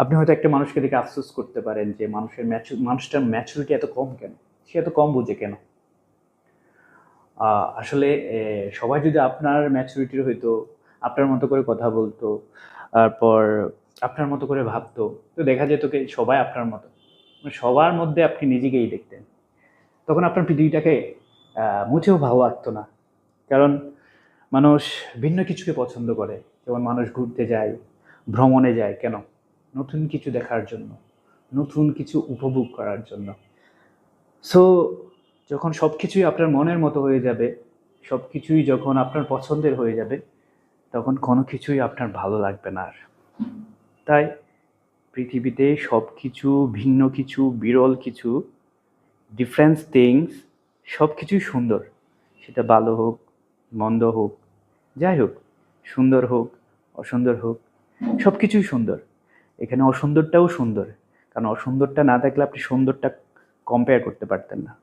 আপনি হয়তো একটা মানুষকে দেখে আফসোস করতে পারেন যে মানুষটার ম্যাচুরিটি এত কম কেন, সে এত কম বোঝে কেন। আসলে সবাই যদি আপনার ম্যাচুরিটির হইতো, আপনার মতো করে কথা বলতো, তারপর আপনার মতো করে ভাবতো, তো দেখা যেত কি সবাই আপনার মতো, মানে সবার মধ্যে আপনি নিজেকেই দেখতেন। তখন আপনার পৃথিবীটাকে মুছেও ভালো লাগতো না। কারণ মানুষ ভিন্ন কিছুকে পছন্দ করে। যেমন মানুষ ঘুরতে যায়, ভ্রমণে যায় কেন? নতুন কিছু দেখার জন্য, নতুন কিছু উপভোগ করার জন্য। সো যখন সব কিছুই আপনার মনের মতো হয়ে যাবে, সব কিছুই যখন আপনার পছন্দের হয়ে যাবে, তখন কোনো কিছুই আপনার ভালো লাগবে না আর। তাই পৃথিবীতে সব কিছু, ভিন্ন কিছু, বিরল কিছু, ডিফারেন্ট থিংস, সব কিছুই সুন্দর। সেটা ভালো হোক, মন্দ হোক, যাই হোক, সুন্দর হোক, অসুন্দর হোক, সব কিছুই সুন্দর। এখানে অসুন্দরটাও সুন্দর, কারণ অসুন্দরটা না থাকলে আপনি সুন্দরটা কম্পেয়ার করতে পারতেন না।